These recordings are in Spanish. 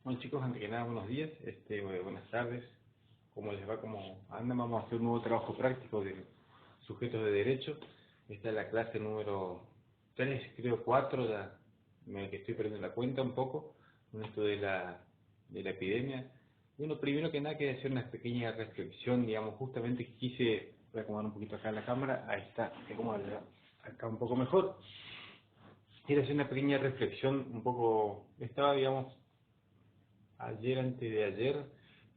Bueno chicos, antes que nada buenos días, buenas tardes, ¿cómo les va? ¿Cómo andan? Vamos a hacer un nuevo trabajo práctico de sujetos de derecho. Esta es la clase número 3, creo 4, ya que estoy perdiendo la cuenta un poco con esto de la epidemia. Bueno, primero que nada quería hacer una pequeña reflexión, digamos, justamente voy a acomodar un poquito acá en la cámara, ahí está, que como acá un poco mejor. Quiero hacer una pequeña reflexión un poco, digamos, ayer, antes de ayer,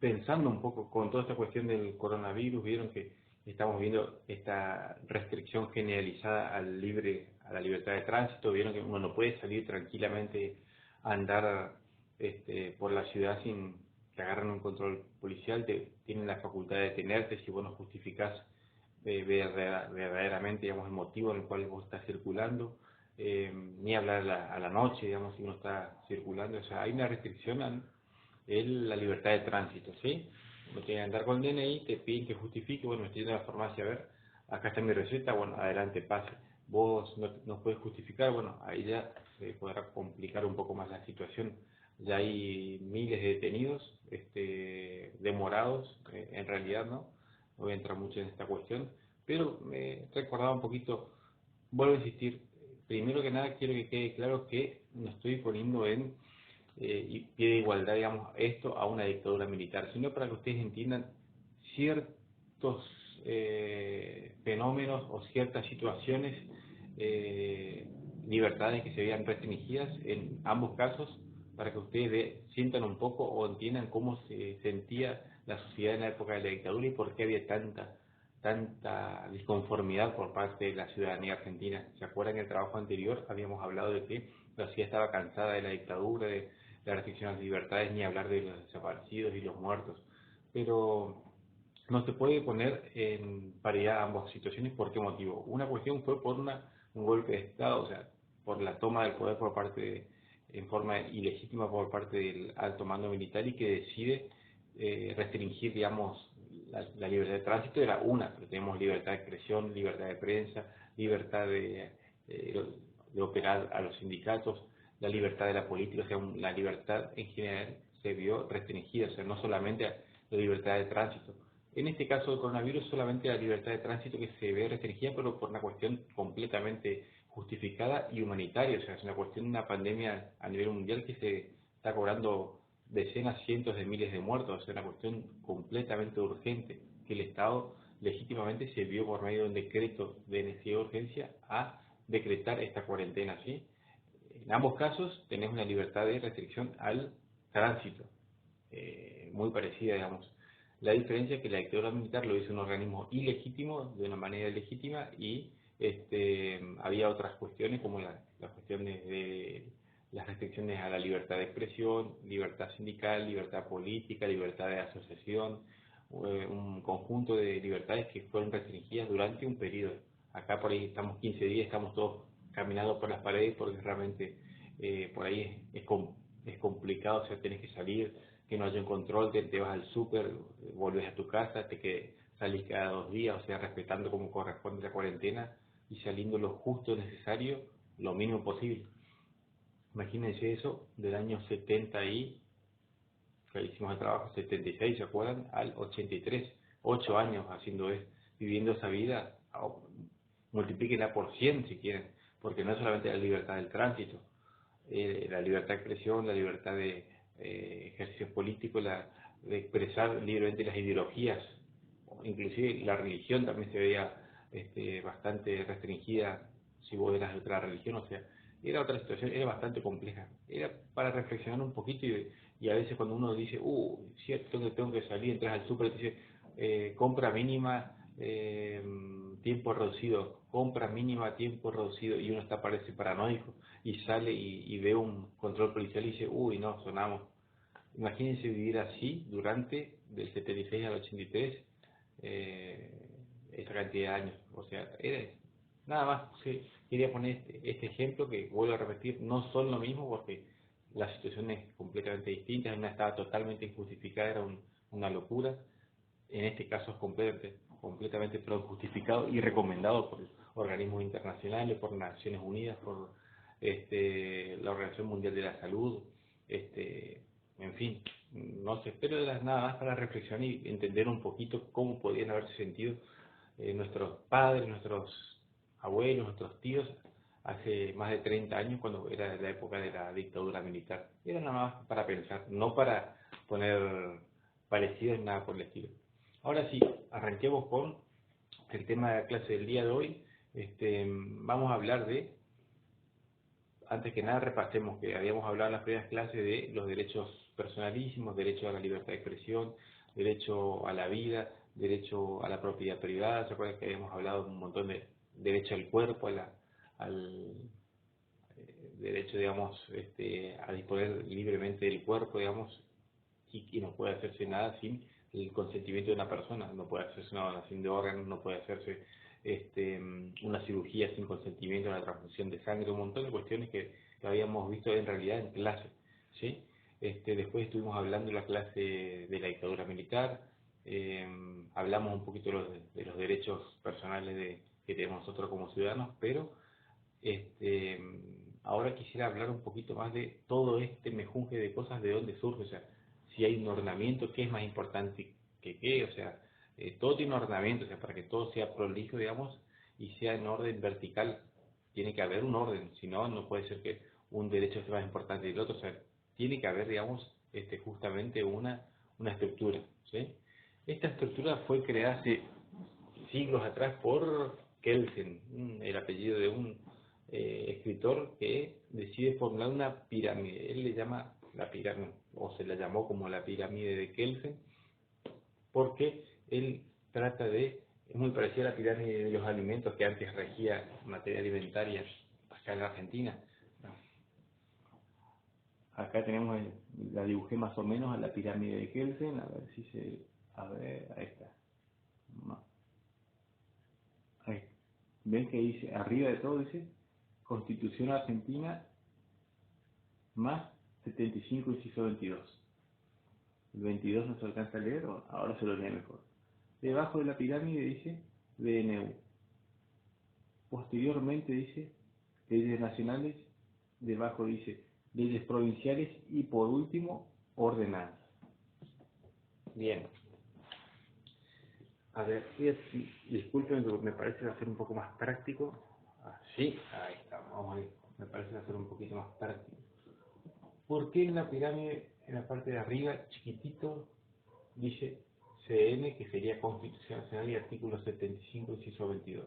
pensando un poco con toda esta cuestión del coronavirus. Vieron que estamos viendo esta restricción generalizada a la libertad de tránsito. Vieron que uno no puede salir tranquilamente a andar por la ciudad sin que agarren un control policial. Tienen la facultad de detenerte si vos no justificás verdaderamente, digamos, el motivo en el cual vos estás circulando. Ni hablar a la noche, digamos, si uno está circulando. O sea, hay una restricción es la libertad de tránsito, ¿sí? No tiene que andar con el DNI, te piden que justifique. Bueno, estoy yendo a la farmacia, a ver, acá está mi receta, bueno, adelante, pase. Vos no puedes justificar, bueno, ahí ya se podrá complicar un poco más la situación. Ya hay miles de detenidos, demorados, en realidad no voy a entrar mucho en esta cuestión, pero me recordaba un poquito, vuelvo a insistir, primero que nada quiero que quede claro que no estoy poniendo y pide igualdad, digamos, esto a una dictadura militar, sino para que ustedes entiendan ciertos fenómenos o ciertas situaciones, eh, libertades que se vean restringidas en ambos casos, para que ustedes sientan un poco o entiendan cómo se sentía la sociedad en la época de la dictadura y por qué había tanta disconformidad por parte de la ciudadanía argentina. ¿Se acuerdan que en el trabajo anterior habíamos hablado de que la sociedad estaba cansada de la dictadura, de la restricción a las libertades, ni hablar de los desaparecidos y los muertos? Pero no se puede poner en paridad ambas situaciones. ¿Por qué motivo? Una cuestión fue por un golpe de Estado, o sea, por la toma del poder en forma ilegítima por parte del alto mando militar, y que decide restringir, digamos, la libertad de tránsito. Era una, pero tenemos libertad de expresión, libertad de prensa, libertad de operar a los sindicatos, la libertad de la política. O sea, la libertad en general se vio restringida, o sea, no solamente la libertad de tránsito. En este caso del coronavirus, solamente la libertad de tránsito que se ve restringida, pero por una cuestión completamente justificada y humanitaria. O sea, es una cuestión de una pandemia a nivel mundial que se está cobrando decenas, cientos de miles de muertos. Es una cuestión completamente urgente, que el Estado legítimamente se vio por medio de un decreto de necesidad de urgencia a decretar esta cuarentena, ¿sí? En ambos casos tenés una libertad de restricción al tránsito, muy parecida, digamos. La diferencia es que la dictadura militar lo hizo un organismo ilegítimo, de una manera ilegítima, y había otras cuestiones como la cuestión de las restricciones a la libertad de expresión, libertad sindical, libertad política, libertad de asociación, un conjunto de libertades que fueron restringidas durante un periodo. Acá por ahí estamos 15 días, estamos todos caminando por las paredes porque realmente por ahí es complicado. O sea, tenés que salir, que no haya un control, te vas al súper, volvés a tu casa, salís cada 2 días, o sea, respetando como corresponde la cuarentena y saliendo lo justo necesario, lo mínimo posible. Imagínense eso del año 70 que hicimos el trabajo, 76, ¿se acuerdan? Al 83, 8 años viviendo esa vida. Multiplíquenla por 100 si quieren, porque no es solamente la libertad del tránsito, la libertad de expresión, la libertad de ejercicio político, de expresar libremente las ideologías. Inclusive la religión también se veía bastante restringida si vos eras de otra religión. O sea, era otra situación, era bastante compleja. Era para reflexionar un poquito, y a veces cuando uno dice, cierto que tengo que salir, entras al súper y te dice, compra mínima, tiempo reducido, compra mínima, tiempo reducido, y uno parece paranoico, y sale y ve un control policial y dice, no, sonamos. Imagínense vivir así durante del 76 al 83, esa cantidad de años. O sea, nada más. Sí, quería poner este ejemplo, que vuelvo a repetir, no son lo mismo porque la situación es completamente distinta. Una estaba totalmente injustificada, era una locura. En este caso es completamente todo justificado y recomendado por organismos internacionales, por Naciones Unidas, por la Organización Mundial de la Salud. en fin, no sé, pero nada más para reflexionar y entender un poquito cómo podían haberse sentido nuestros padres, nuestros abuelos, nuestros tíos hace más de 30 años cuando era la época de la dictadura militar. Era nada más para pensar, no para poner parecidos, nada por el estilo. Ahora sí, arranquemos con el tema de la clase del día de hoy. Vamos a hablar de, antes que nada repasemos que habíamos hablado en las primeras clases de los derechos personalísimos, derecho a la libertad de expresión, derecho a la vida, derecho a la propiedad privada. ¿Se acuerdan que habíamos hablado de un montón de derecho al cuerpo, al derecho, digamos, a disponer libremente del cuerpo, digamos, y no puede hacerse nada sin el consentimiento de una persona? No puede hacerse una donación de órganos, no puede hacerse una cirugía sin consentimiento, una transfusión de sangre, un montón de cuestiones que habíamos visto en realidad en clase, ¿sí? Después estuvimos hablando en la clase de la dictadura militar, hablamos un poquito de los derechos personales que tenemos nosotros como ciudadanos, pero ahora quisiera hablar un poquito más de todo este mejunje de cosas, de dónde surge, o sea, si hay un ordenamiento, qué es más importante que qué, o sea, todo tiene un ordenamiento, o sea, para que todo sea prolijo, digamos, y sea en orden vertical, tiene que haber un orden, si no, no puede ser que un derecho sea más importante que el otro, o sea, tiene que haber, digamos, justamente una estructura, ¿sí? Esta estructura fue creada hace siglos atrás por Kelsen, el apellido de un escritor que decide formular una pirámide. Él le llama la pirámide, o se la llamó como la pirámide de Kelsen, porque él trata es muy parecida a la pirámide de los alimentos que antes regía materia alimentaria acá en la Argentina. Acá tenemos, la dibujé más o menos a la pirámide de Kelsen, a ver si a ver, ahí está. No, ahí. ¿Ven que dice, arriba de todo dice Constitución Argentina más 75 inciso 22? El 22 no se alcanza a leer, ahora se lo lee mejor. Debajo de la pirámide dice DNU. Posteriormente dice leyes nacionales, debajo dice leyes provinciales y por último ordenanzas. Bien. A ver, disculpen, pero me parece hacer un poco más práctico. Sí, ahí está, vamos a ver. Me parece hacer un poquito más práctico. ¿Por qué en la pirámide, en la parte de arriba, chiquitito, dice CN, que sería Constitución Nacional y artículo 75, inciso 22?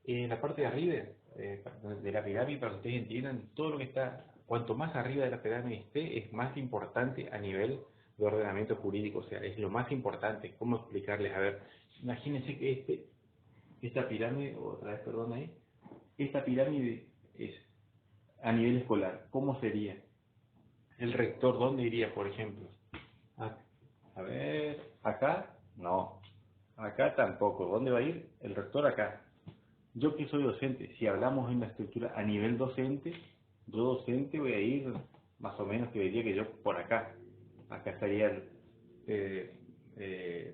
En la parte de arriba de la pirámide, para que ustedes entiendan, todo lo que está, cuanto más arriba de la pirámide esté, es más importante a nivel de ordenamiento jurídico, o sea, es lo más importante. ¿Cómo explicarles? A ver, imagínense que esta pirámide, otra vez, perdón ahí, esta pirámide es a nivel escolar. ¿Cómo sería? ¿El rector dónde iría, por ejemplo? A ver, acá, no. Acá tampoco. ¿Dónde va a ir? El rector acá. Yo que soy docente, si hablamos en la estructura a nivel docente, yo docente voy a ir más o menos, que diría que yo por acá. Acá estarían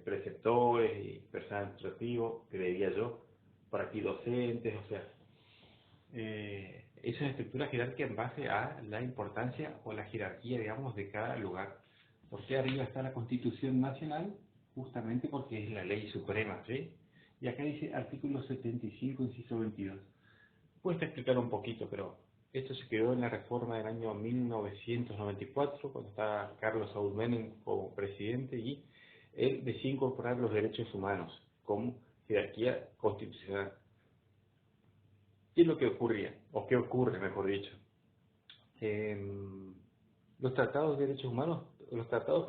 preceptores y personal administrativo, creería yo, por aquí docentes, o sea, esa estructura jerárquica en base a la importancia o la jerarquía, digamos, de cada lugar. Porque arriba está la Constitución Nacional, justamente porque es la ley suprema, ¿sí? Y acá dice artículo 75, inciso 22. Cuesta explicar un poquito, pero esto se quedó en la reforma del año 1994, cuando estaba Carlos Saúl Menem como presidente, y él decidió incorporar los derechos humanos como jerarquía constitucional. ¿Qué es lo que ocurría? O qué ocurre, mejor dicho. Los tratados de derechos humanos, los tratados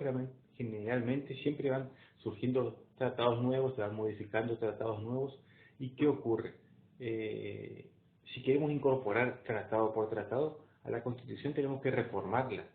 generalmente siempre van surgiendo tratados nuevos, se van modificando tratados nuevos. ¿Y qué ocurre? Si queremos incorporar tratado por tratado a la Constitución, tenemos que reformarla.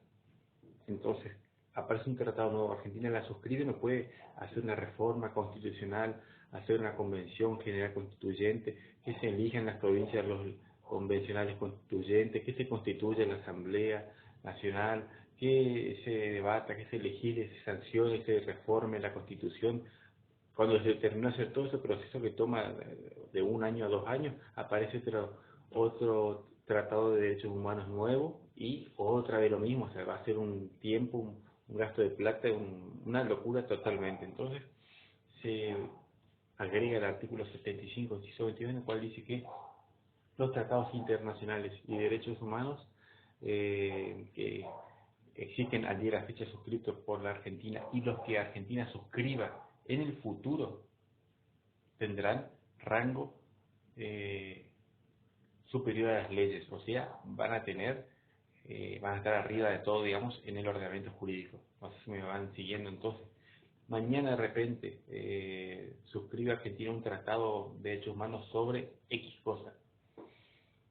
Entonces, aparece un tratado nuevo, Argentina la suscribe, no puede hacer una reforma constitucional, hacer una convención general constituyente, que se elijan las provincias los convencionales constituyentes, que se constituya la Asamblea Nacional, que se debata, que se legisle, se sancione, se reforme la Constitución. Cuando se termina de hacer todo ese proceso que toma de 1 año a 2 años, aparece otro tratado de derechos humanos nuevo, y otra vez lo mismo, o sea, va a ser un tiempo, un gasto de plata, una locura totalmente. Entonces, se agrega el artículo 75 del inciso 21, en el cual dice que los tratados internacionales y derechos humanos que existen al día de la fecha suscritos por la Argentina y los que Argentina suscriba en el futuro tendrán rango superior a las leyes, o sea, van a estar arriba de todo, digamos, en el ordenamiento jurídico. No sé si me van siguiendo. Entonces, mañana de repente suscribe Argentina un tratado de derechos humanos sobre X cosa,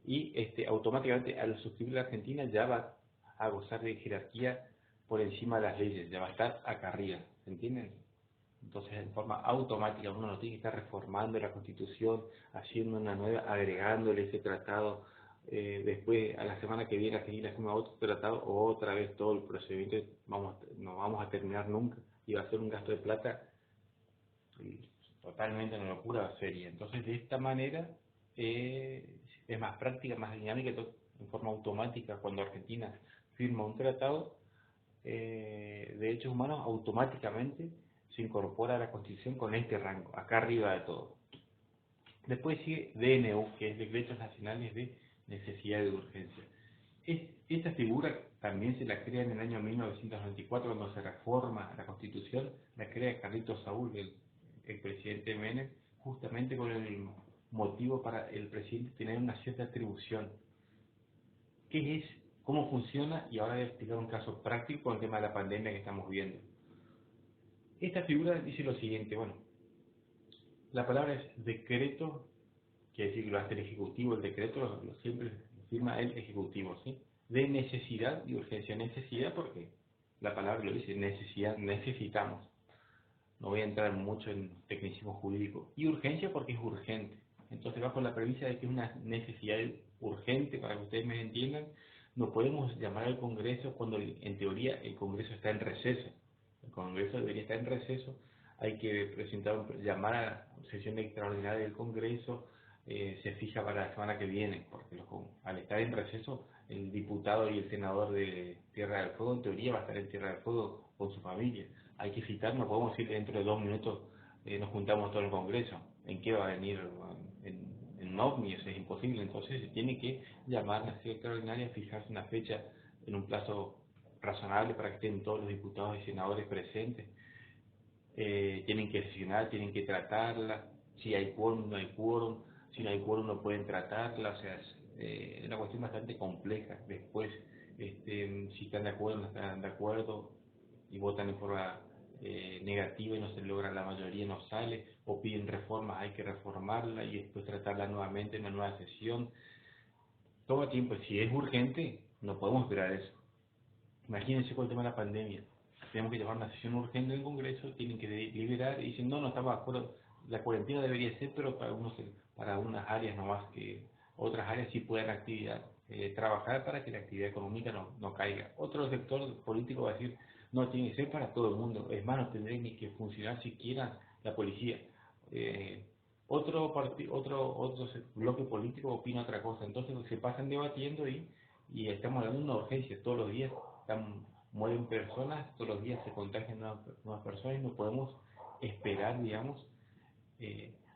y automáticamente al suscribir la Argentina ya va a gozar de jerarquía por encima de las leyes, ya va a estar acá arriba, ¿se entienden? Entonces, en forma automática, uno no tiene que estar reformando la Constitución, haciendo una nueva, agregándole ese tratado. Después, a la semana que viene, Argentina firma otro tratado, otra vez todo el procedimiento, no vamos a terminar nunca, y va a ser un gasto de plata totalmente una locura seria. Entonces, de esta manera, es más práctica, más dinámica, entonces, en forma automática, cuando Argentina firma un tratado de derechos humanos, automáticamente se incorpora a la Constitución con este rango, acá arriba de todo. Después sigue DNU, que es Decretos Nacionales de Necesidad y de Urgencia. Esta figura también se la crea en el año 1994, cuando se reforma la Constitución, la crea Carlitos Saúl, el presidente Menem, justamente con el motivo para el presidente tener una cierta atribución. ¿Qué es? ¿Cómo funciona? Y ahora voy a explicar un caso práctico con el tema de la pandemia que estamos viendo. Esta figura dice lo siguiente, bueno, la palabra es decreto, quiere decir que lo hace el Ejecutivo, el decreto siempre firma el Ejecutivo, ¿sí? De necesidad y urgencia. Necesidad porque la palabra lo dice, necesidad, necesitamos. No voy a entrar mucho en tecnicismo jurídico. Y urgencia porque es urgente. Entonces, bajo la premisa de que es una necesidad urgente, para que ustedes me entiendan, no podemos llamar al Congreso cuando en teoría el Congreso está en receso. El Congreso debería estar en receso, hay que llamar a la sesión extraordinaria del Congreso, se fija para la semana que viene, porque al estar en receso, el diputado y el senador de Tierra del Fuego, en teoría, va a estar en Tierra del Fuego con su familia. Hay que citar, no podemos decir que dentro de 2 minutos nos juntamos todo el Congreso. ¿En qué va a venir? En un ovni, eso es imposible. Entonces se tiene que llamar a la sesión extraordinaria, fijarse una fecha en un plazo razonable para que estén todos los diputados y senadores presentes. Tienen que sesionar, tienen que tratarla. Si hay quórum, no hay quórum. Si no hay quórum, no pueden tratarla. O sea, es una cuestión bastante compleja. Después, si están de acuerdo, no están de acuerdo y votan en forma negativa y no se logra la mayoría, no sale, o piden reformas, hay que reformarla y después tratarla nuevamente en una nueva sesión. Toma tiempo. Si es urgente, no podemos esperar eso. Imagínense con el tema de la pandemia. Tenemos que llevar una sesión urgente del Congreso, tienen que deliberar y dicen, no estamos de acuerdo, la cuarentena debería ser, pero para unas áreas no más, que otras áreas sí puedan trabajar para que la actividad económica no caiga. Otro sector político va a decir, no, tiene que ser para todo el mundo, es más, no tendría ni que funcionar siquiera la policía. Otro bloque político opina otra cosa, entonces se pasan debatiendo y estamos hablando de una urgencia. Todos los días mueren personas, todos los días se contagian nuevas personas y no podemos esperar, digamos,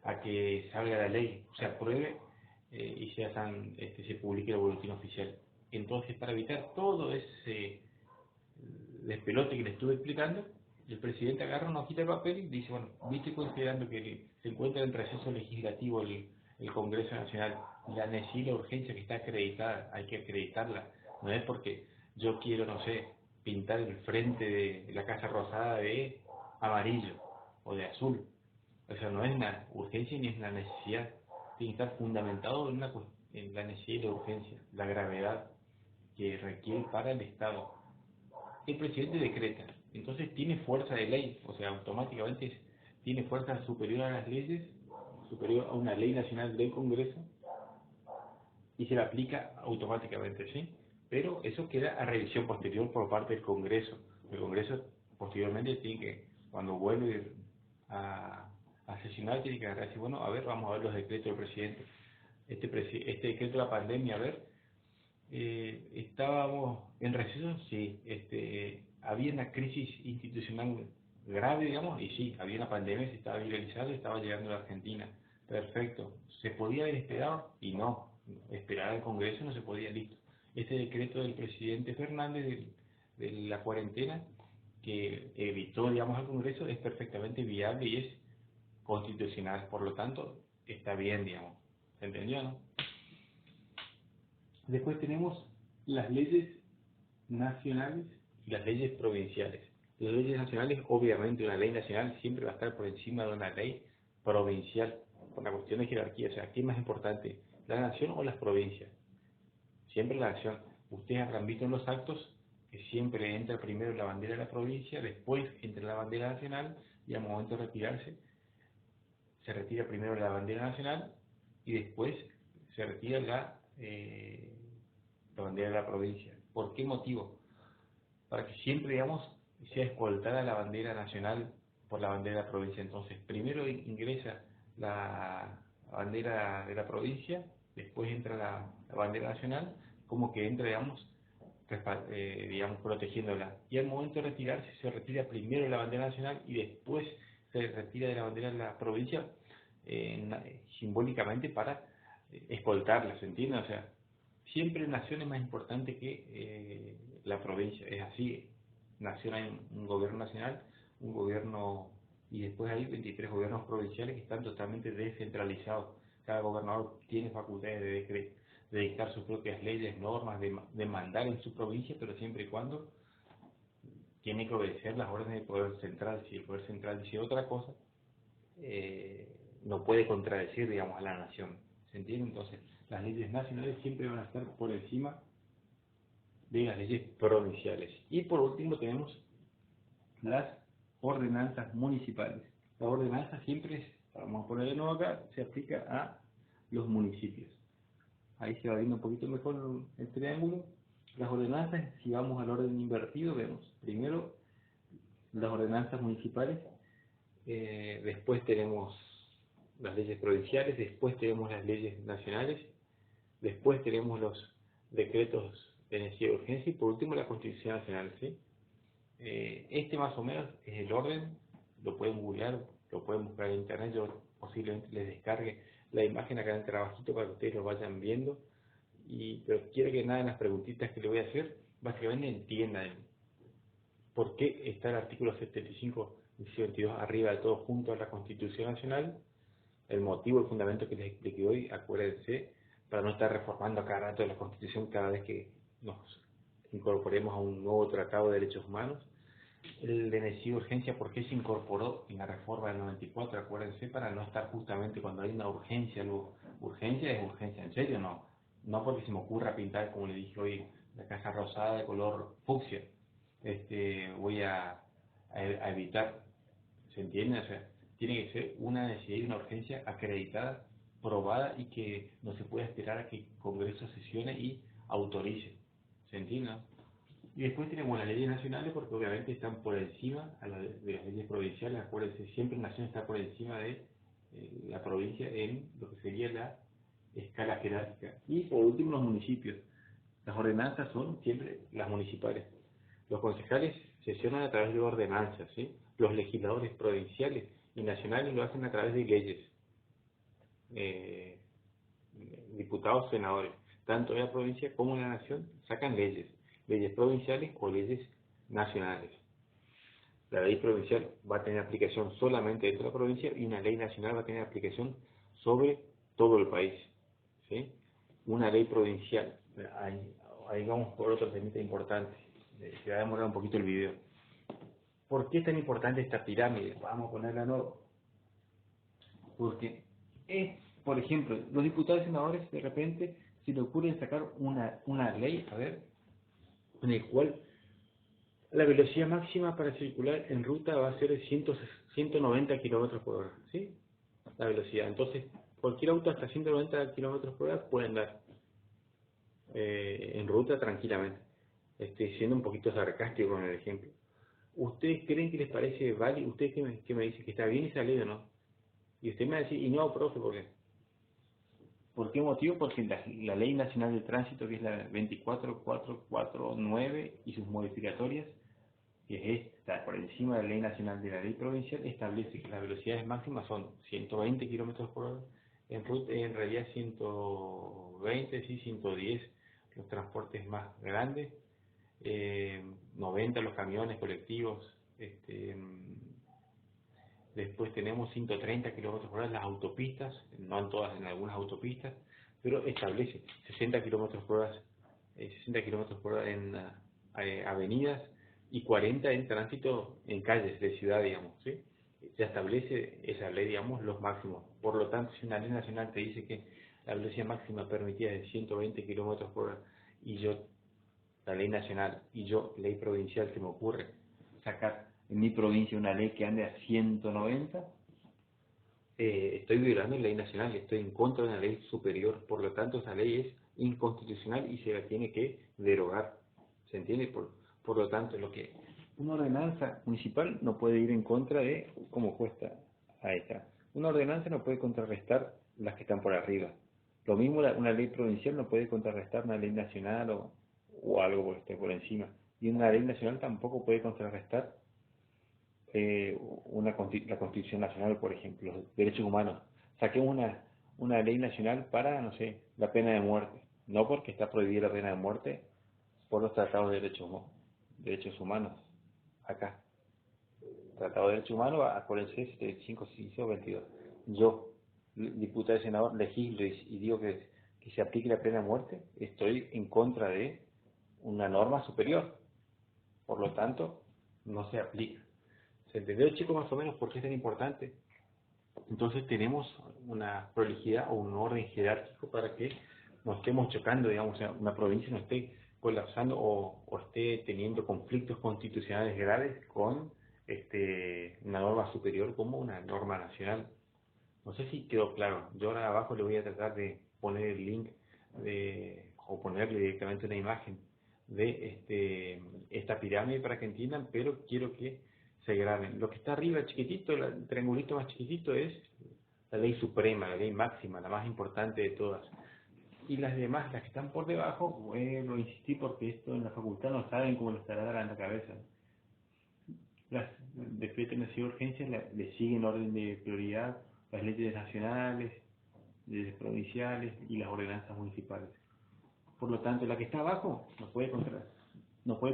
a que salga la ley, se apruebe y se publique en el boletín oficial. Entonces, para evitar todo ese despelote que le estuve explicando, el presidente agarra una hojita de papel y dice, bueno, viste, considerando que se encuentra en receso legislativo el Congreso Nacional, la necesidad y la urgencia que está acreditada, hay que acreditarla. No es porque yo quiero, no sé, pintar el frente de la Casa Rosada de amarillo o de azul. O sea, no es una urgencia ni es una necesidad. Tiene que estar fundamentado en la necesidad y la urgencia, la gravedad que requiere para el Estado. El presidente decreta, entonces tiene fuerza de ley, o sea, automáticamente tiene fuerza superior a las leyes, superior a una ley nacional del Congreso, y se la aplica automáticamente, ¿sí? Pero eso queda a revisión posterior por parte del Congreso. El Congreso posteriormente tiene que, cuando vuelve a sesionar, tiene que agarrar y decir, bueno, a ver, vamos a ver los decretos del presidente. Este decreto de la pandemia, a ver, Estábamos en receso, sí. Había una crisis institucional grave, digamos, y sí, había una pandemia, se estaba viralizando y estaba llegando a la Argentina. Perfecto. ¿Se podía haber esperado? Y no. Esperar al Congreso no se podía, listo. Este decreto del presidente Fernández de la cuarentena, que evitó, digamos, al Congreso, es perfectamente viable y es constitucional. Por lo tanto, está bien, digamos. ¿Se entendió, no? Después tenemos las leyes nacionales y las leyes provinciales. Las leyes nacionales, obviamente, una ley nacional siempre va a estar por encima de una ley provincial, por la cuestión de jerarquía. O sea, ¿qué es más importante, la nación o las provincias? Siempre la nación. Ustedes habrán visto en los actos que siempre entra primero la bandera de la provincia, después entra la bandera nacional y al momento de retirarse, se retira primero la bandera nacional y después se retira la bandera de la provincia. ¿Por qué motivo? Para que siempre, digamos, sea escoltada la bandera nacional por la bandera de la provincia. Entonces, primero ingresa la bandera de la provincia, después entra la bandera nacional, como que entra, digamos, protegiéndola. Y al momento de retirarse, se retira primero la bandera nacional y después se retira de la bandera de la provincia, simbólicamente para escoltarla, ¿se entiende? O sea, siempre nación es más importante que la provincia, es así. Nación hay un gobierno nacional, un gobierno, y después hay 23 gobiernos provinciales que están totalmente descentralizados. Cada gobernador tiene facultades de dictar sus propias leyes, normas, de mandar en su provincia, pero siempre y cuando tiene que obedecer las órdenes del poder central. Si el poder central dice otra cosa, no puede contradecir, digamos, a la nación. ¿Se entiende? Entonces, las leyes nacionales siempre van a estar por encima de las leyes provinciales. Y por último tenemos las ordenanzas municipales. La ordenanza siempre, vamos a poner de nuevo acá, se aplica a los municipios. Ahí se va viendo un poquito mejor el triángulo. Las ordenanzas, si vamos al orden invertido, vemos primero las ordenanzas municipales, después tenemos las leyes provinciales, después tenemos las leyes nacionales, después tenemos los decretos de necesidad de urgencia y por último la Constitución Nacional, ¿sí? Este más o menos es el orden, lo pueden googlear, lo pueden buscar en internet, yo posiblemente les descargue la imagen acá en el trabajito para que ustedes lo vayan viendo, pero quiero que nada en las preguntitas que le voy a hacer, básicamente entiendan por qué está el artículo 75, inciso 22 arriba de todo junto a la Constitución Nacional, el motivo, el fundamento que les expliqué hoy, acuérdense, para no estar reformando a cada rato la Constitución cada vez que nos incorporemos a un nuevo tratado de derechos humanos. El de necesidad de urgencia, ¿por qué se incorporó en la reforma del 94? Acuérdense, para no estar justamente cuando hay una urgencia, algo, urgencia es urgencia, en serio, no porque se me ocurra pintar, como le dije hoy, la casa rosada de color fucsia, voy a evitar, ¿se entiende? O sea, tiene que ser una necesidad y una urgencia acreditada, probada y que no se puede esperar a que el Congreso sesione y autorice. ¿Se entiende? Y después tenemos las leyes nacionales porque obviamente están por encima de las leyes provinciales. Acuérdense, siempre la nación está por encima de la provincia en lo que sería la escala jerárquica. Y por último los municipios. Las ordenanzas son siempre las municipales. Los concejales sesionan a través de ordenanzas, ¿sí? Los legisladores provinciales y nacionales lo hacen a través de leyes. Eh, Diputados, senadores, tanto de la provincia como de la nación, sacan leyes provinciales o leyes nacionales. La ley provincial va a tener aplicación solamente dentro de la provincia y una ley nacional va a tener aplicación sobre todo el país, ¿sí? Una ley provincial, ahí vamos por otro tema importante, se va a demorar un poquito el video. ¿Por qué es tan importante esta pirámide? Vamos a ponerla de nuevo. Porque por ejemplo, los diputados y senadores de repente se le ocurre sacar una ley, a ver, en el cual la velocidad máxima para circular en ruta va a ser de 190 kilómetros por hora, ¿sí? La velocidad. Entonces, cualquier auto hasta 190 kilómetros por hora puede andar en ruta tranquilamente. Estoy siendo un poquito sarcástico con el ejemplo. ¿Ustedes creen que les parece válido? ¿Ustedes qué me dicen? ¿Que está bien esa ley o no? Y usted me va a decir, y no, profe, ¿por qué? ¿Por qué motivo? Porque la Ley Nacional de Tránsito, que es la 24449 y sus modificatorias, que es esta, por encima de la Ley Nacional de la Ley Provincial, establece que las velocidades máximas son 120 kilómetros por hora, en realidad 120, sí, 110 los transportes más grandes, 90 los camiones colectivos, después tenemos 130 kilómetros por hora en las autopistas, no en todas, en algunas autopistas, pero establece 60 kilómetros por hora, 60 kilómetros por hora en avenidas y 40 en tránsito en calles de ciudad, digamos, ¿sí? Ya establece esa ley, digamos, los máximos. Por lo tanto, si una ley nacional te dice que la velocidad máxima permitida es de 120 kilómetros por hora y yo, la ley nacional, y yo, ley provincial, se me ocurre sacar en mi provincia una ley que ande a 190, estoy violando la ley nacional, estoy en contra de una ley superior, por lo tanto esa ley es inconstitucional y se la tiene que derogar, ¿se entiende? Por lo tanto, lo que una ordenanza municipal no puede ir en contra de cómo cuesta a esta. Una ordenanza no puede contrarrestar las que están por arriba. Lo mismo una ley provincial no puede contrarrestar una ley nacional o algo que esté por encima. Y una ley nacional tampoco puede contrarrestar la Constitución Nacional, por ejemplo, los derechos humanos. Saquemos una ley nacional para, no sé, la pena de muerte. No porque está prohibida la pena de muerte por los tratados de derechos humanos. Acá, Tratado de Derechos Humanos, acuérdense, 5, 6 o 22. Yo, diputado y senador, legislo y digo que se aplique la pena de muerte, estoy en contra de una norma superior. Por lo tanto, no se aplica. ¿Se entendió, chicos, más o menos por qué es tan importante? Entonces tenemos una prolijidad o un orden jerárquico para que no estemos chocando, digamos, una provincia no esté colapsando o esté teniendo conflictos constitucionales graves con una norma superior como una norma nacional. No sé si quedó claro. Yo ahora abajo le voy a tratar de poner el link o ponerle directamente una imagen de esta pirámide para que entiendan, pero quiero que se graben. Lo que está arriba, chiquitito, el triangulito más chiquitito, es la ley suprema, la ley máxima, la más importante de todas. Y las demás, las que están por debajo, vuelvo a insistir porque esto en la facultad no saben cómo les estará en la cabeza. Las decretos de necesidad de urgencia le siguen orden de prioridad las leyes nacionales, leyes provinciales y las ordenanzas municipales. Por lo tanto, la que está abajo no puede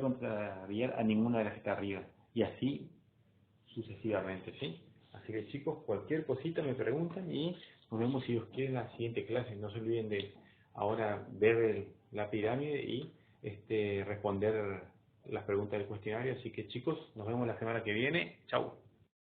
contrariar a ninguna de las que está arriba. Y así sucesivamente, ¿sí? Así que, chicos, cualquier cosita me preguntan y nos vemos, si os quiere, en la siguiente clase. No se olviden de ahora ver la pirámide y responder las preguntas del cuestionario. Así que, chicos, nos vemos la semana que viene. Chau.